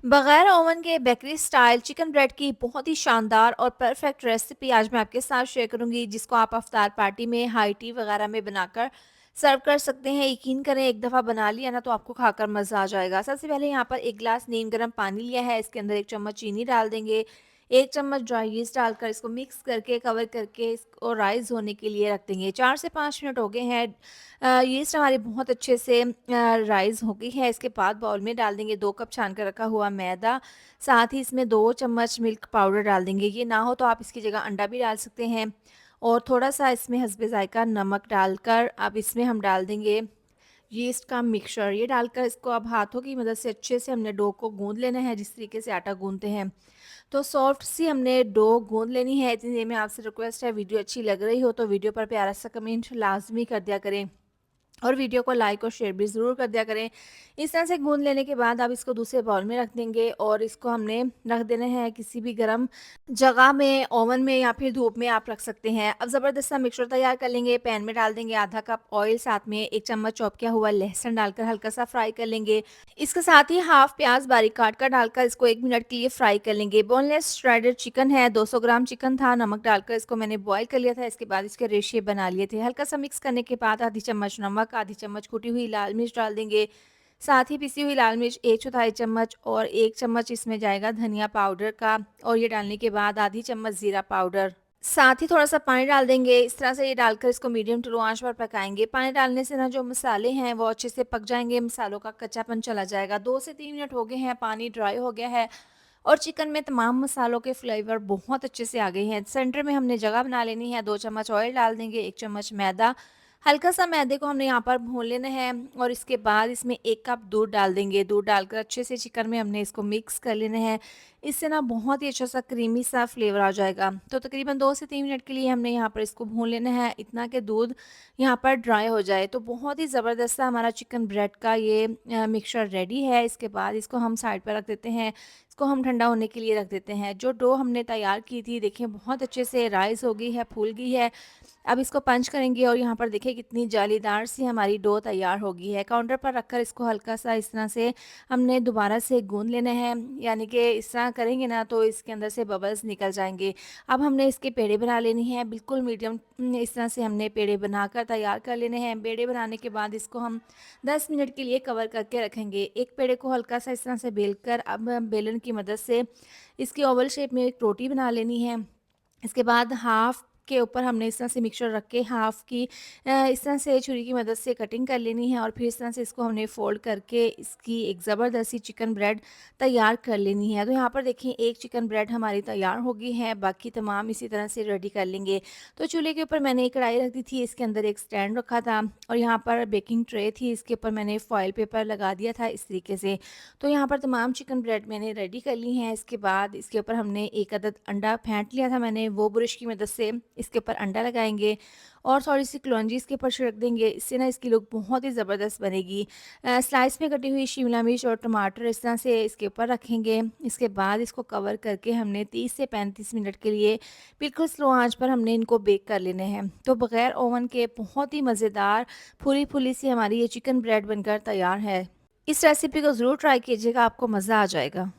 बगैर ओवन के bakery style chicken bread की बहुत ही शानदार और परफेक्ट रेसिपी आज मैं आपके साथ शेयर करूंगी, जिसको आप अफ्तार पार्टी में हाई टी वगैरह में बनाकर सर्व कर सकते हैं। यकीन करें, एक दफ़ा बना लिया ना तो आपको खाकर मज़ा आ जाएगा। सबसे पहले यहाँ पर एक गिलास नीम गर्म पानी लिया है, इसके अंदर 1 चम्मच चीनी डाल देंगे, 1 चम्मच ड्राई यीस्ट डालकर इसको मिक्स करके कवर करके इसको राइज होने के लिए रख देंगे। 4 से 5 मिनट हो गए हैं। यीस्ट हमारी बहुत अच्छे से राइज़ हो गई है। इसके बाद बाउल में डाल देंगे 2 कप छान कर रखा हुआ मैदा, साथ ही इसमें 2 चम्मच मिल्क पाउडर डाल देंगे। ये ना हो तो आप इसकी जगह अंडा भी डाल सकते हैं, और थोड़ा-सा इसमें हस्बे ज़ायक़ा नमक डालकर अब इसमें हम डाल देंगे यीस्ट का मिक्सचर। ये डालकर इसको अब हाथों की मदद से अच्छे से हमने डो को गूँध लेना है, जिस तरीके से आटा गूँधते हैं। तो सॉफ्ट सी हमने डो गूँध लेनी है। इतनी देर में आपसे रिक्वेस्ट है, वीडियो अच्छी लग रही हो तो वीडियो पर प्यारा सा कमेंट लाज़मी कर दिया करें, और वीडियो को लाइक और शेयर भी ज़रूर कर दिया करें। इस तरह से गूँध लेने के बाद आप इसको दूसरे बाउल में रख देंगे, और इसको हमने रख देना है किसी भी गरम जगह में, ओवन में या फिर धूप में आप रख सकते हैं। अब ज़बरदस्त सा मिक्सचर तैयार कर लेंगे। पैन में डाल देंगे आधा कप ऑयल, साथ में 1 चम्मच चॉप किया हुआ लहसुन डालकर हल्का सा फ्राई कर लेंगे। इसके साथ ही हाफ प्याज बारीक काट कर डालकर इसको 1 मिनट के लिए फ्राई कर लेंगे। बोनलेस श्रेडेड चिकन है, 200 ग्राम चिकन था, नमक डालकर इसको मैंने बॉयल कर लिया था। इसके बाद इसके रेशे बना लिए थे। हल्का सा मिक्स करने के बाद आधी चम्मच नमक, आधी चम्मच कुटी हुई लाल मिर्च डाल देंगे, साथ ही पिसी हुई लाल मिर्च 1/4 चम्मच, और 1 चम्मच इसमें जाएगा धनिया पाउडर का, और ये डालने के बाद आधी चम्मच ज़ीरा पाउडर, साथ ही थोड़ा-सा पानी डाल देंगे। इस तरह से ये डालकर इसको मीडियम टू लो आँच पर पकाएँगे। पानी डालने से ना जो मसाले हैं वो अच्छे से पक जाएँगे, मसालों का कच्चापन चला जाएगा। 2 से 3 मिनट हो गए हैं, पानी ड्राई हो गया है, और चिकन में तमाम मसालों के फ्लेवर बहुत अच्छे से आ गए हैं। सेंटर में हमने जगह बना लेनी है। 2 चम्मच ऑयल डाल देंगे, 1 चम्मच मैदा, हल्का सा मैदे को हमने यहाँ पर भून लेना है, और इसके बाद इसमें 1 कप दूध डाल देंगे। दूध डालकर अच्छे से चिकन में हमने इसको मिक्स कर लेना है। इससे ना बहुत ही अच्छा सा क्रीमी सा फ्लेवर आ जाएगा। तो तकरीबन 2 से 3 मिनट के लिए हमने यहाँ पर इसको भून लेना है, इतना कि दूध यहाँ पर ड्राई हो जाए। तो बहुत ही ज़बरदस्त सा हमारा चिकन ब्रेड का ये मिक्सचर रेडी है। इसके बाद इसको हम साइड पर रख देते हैं। इसको हम ठंडा होने के लिए रख देते हैं। जो डो हमने तैयार की थी, देखिए बहुत अच्छे से राइज़ हो गई है, फूल गई है। अब इसको पंच करेंगे, और यहाँ पर देखिए कितनी जालीदार सी हमारी डो तैयार हो गई है। काउंटर पर रखकर इसको हल्का सा इस तरह से हमने दोबारा से गूँध लेना है, यानी कि इस तरह करेंगे ना तो इसके अंदर से बबल्स निकल जाएँगे। अब हमने इसके पेड़े बना लेनी है, बिल्कुल मीडियम इस तरह से हमने पेड़े बनाकर तैयार कर लेने हैं। पेड़े बनाने के बाद इसको हम 10 मिनट के लिए कवर करके रखेंगे। एक पेड़े को हल्का सा इस तरह से बेलकर अब बेलन की मदद से इसकी ओवल शेप में एक रोटी बना लेनी है। इसके बाद हाफ के ऊपर हमने इस तरह से मिक्सचर रख के हाफ की इस तरह से छुरी की मदद से कटिंग कर लेनी है, और फिर इस तरह से इसको हमने फोल्ड करके इसकी एक ज़बरदस्त सी चिकन ब्रेड तैयार कर लेनी है। तो यहाँ पर देखिए एक चिकन ब्रेड हमारी तैयार हो गई है, बाकी तमाम इसी तरह से रेडी कर लेंगे। तो चूल्हे के ऊपर मैंने एक कढ़ाई रख दी थी, इसके अंदर एक स्टैंड रखा था, और यहाँ पर बेकिंग ट्रे थी, इसके ऊपर मैंने फॉइल पेपर लगा दिया था इस तरीके से। तो यहाँ पर तमाम चिकन ब्रेड मैंने रेडी कर ली हैं। इसके बाद इसके ऊपर हमने एक अदद अंडा फेंट लिया था मैंने, वो ब्रश की मदद से इसके ऊपर अंडा लगाएँगे, और थोड़ी-सी कलौंजी इसके ऊपर छिड़क देंगे। इससे ना इसकी लुक बहुत ही ज़बरदस्त बनेगी। स्लाइस में कटी हुई शिमला मिर्च और टमाटर इस तरह से इसके ऊपर रखेंगे। इसके बाद इसको कवर करके हमने 30 से 35 मिनट के लिए बिल्कुल स्लो आँच पर हमने इनको बेक कर लेने हैं। तो बगैर ओवन के बहुत ही मज़ेदार फूली-फूली सी हमारी ये चिकन ब्रेड बनकर तैयार है। इस रेसिपी को ज़रूर ट्राई कीजिएगा, आपको मज़ा आ जाएगा।